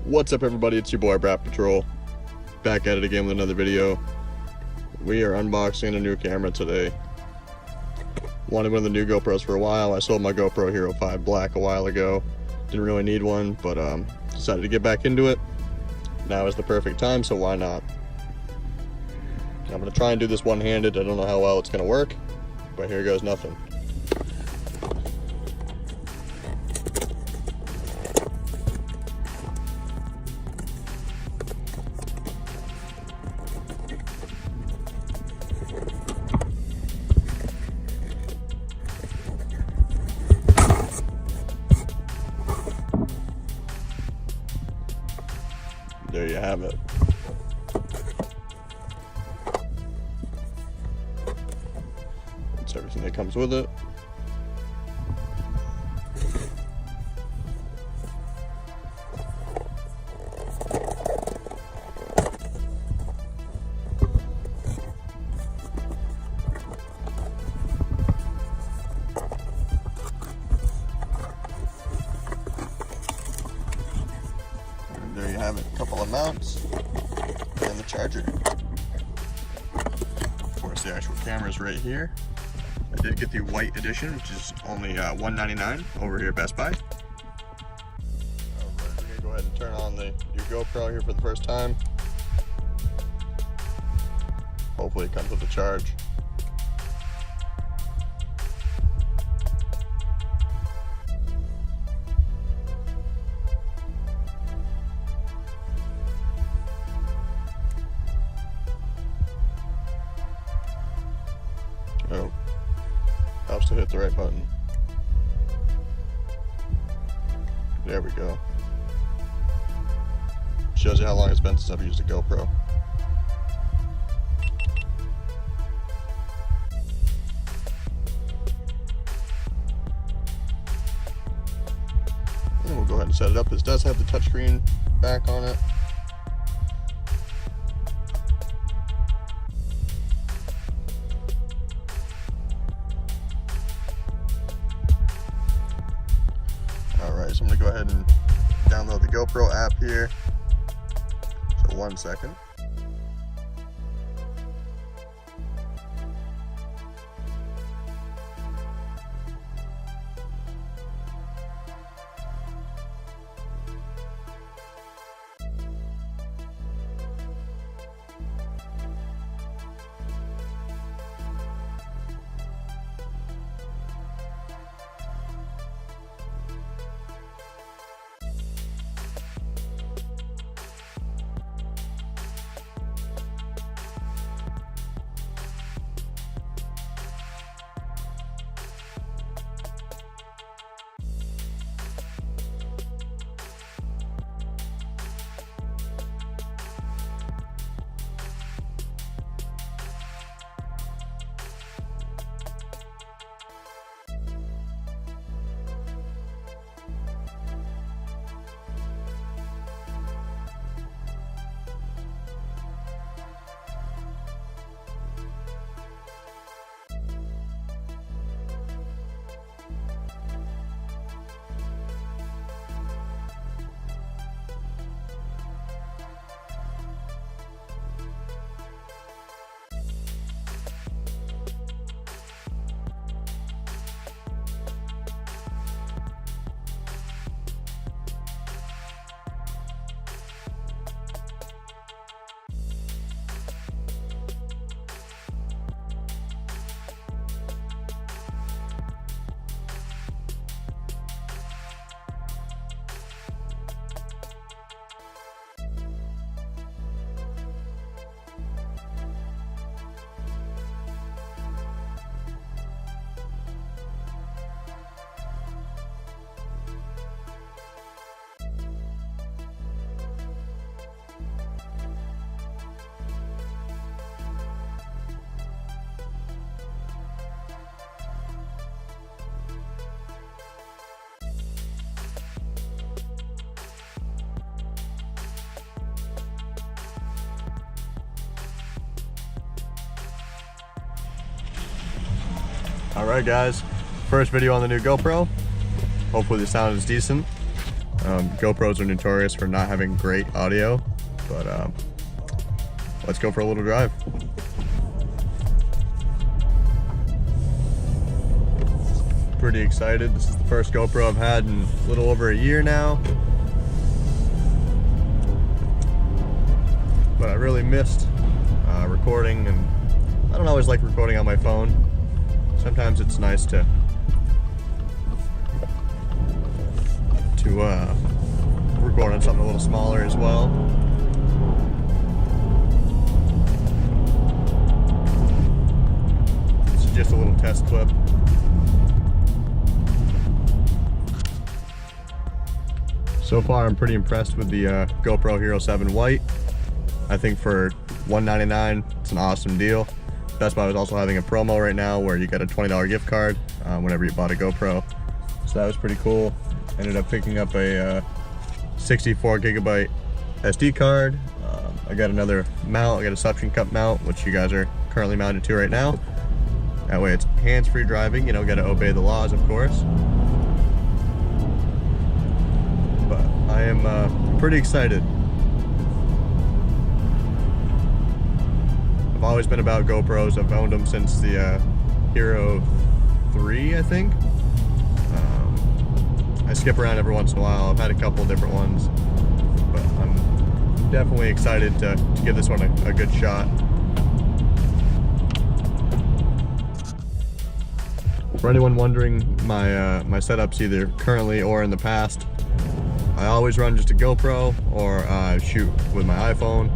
What's up, everybody? It's your boy Brat Patrol, back at it again with another video. We are unboxing a new camera today. Wanted one of the new GoPros for a while. I sold my GoPro Hero 5 Black a while ago. Didn't really need one, but decided to get back into it. Now is the perfect time, so why not? I'm gonna try and do this one-handed. I don't know how well it's gonna work, but here goes nothing. There you have it. That's everything that comes with it. There you have it, a couple of mounts and the charger. Of course, the actual camera is right here. I did get the white edition, which is only $199 over here at Best Buy. Alright, we're gonna go ahead and turn on the new GoPro here for the first time. Hopefully it comes with a charge. Oh, helps to hit the right button. There we go. Shows you how long it's been since I've used a GoPro. And we'll go ahead and set it up. This does have the touchscreen back on it. Alright, so I'm going to go ahead and download the GoPro app here. So 1 second. Alright guys, first video on the new GoPro. Hopefully the sound is decent. GoPros are notorious for not having great audio, but let's go for a little drive. Pretty excited. This is the first GoPro I've had in a little over a year now. But I really missed recording, and I don't always like recording on my phone. Sometimes it's nice to record on something a little smaller as well. This is just a little test clip. So far, I'm pretty impressed with the GoPro Hero 7 White. I think for $199, it's an awesome deal. Best Buy is also having a promo right now where you get a $20 gift card whenever you bought a GoPro. So that was pretty cool. Ended up picking up a 64 gigabyte SD card. I got another mount. I got a suction cup mount, which you guys are currently mounted to right now. That way it's hands-free driving. You don't got to obey the laws, of course. But I am pretty excited. I've always been about GoPros. I've owned them since the Hero 3, I think. I skip around every once in a while. I've had a couple different ones, but I'm definitely excited to give this one a good shot. For anyone wondering, my setups either currently or in the past, I always run just a GoPro or shoot with my iPhone.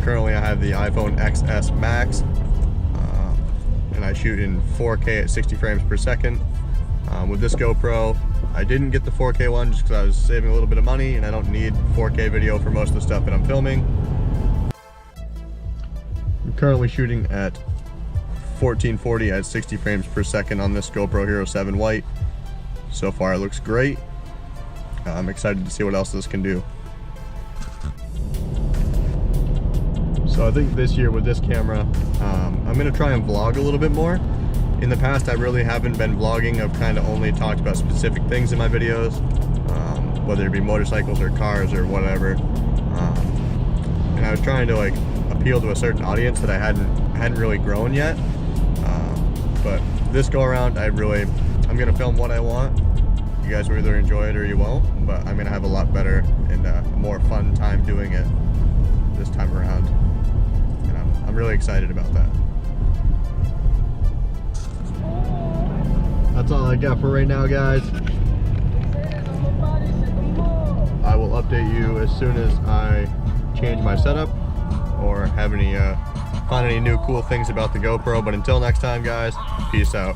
Currently I have the iPhone XS Max, and I shoot in 4K at 60 frames per second. With this GoPro, I didn't get the 4K one just because I was saving a little bit of money, and I don't need 4K video for most of the stuff that I'm filming. I'm currently shooting at 1440 at 60 frames per second on this GoPro Hero 7 White. So far it looks great. I'm excited to see what else this can do. So I think this year with this camera, I'm going to try and vlog a little bit more. In the past, I really haven't been vlogging. I've kind of only talked about specific things in my videos, whether it be motorcycles or cars or whatever. And I was trying to like appeal to a certain audience that I hadn't really grown yet. But this go around, I'm gonna film what I want. You guys will either enjoy it or you won't. But I'm gonna have a lot better and a more fun time doing it this time around. And I'm really excited about that. That's all I got for right now, guys. I will update you as soon as I change my setup or have find any new cool things about the GoPro. But until next time, guys, peace out.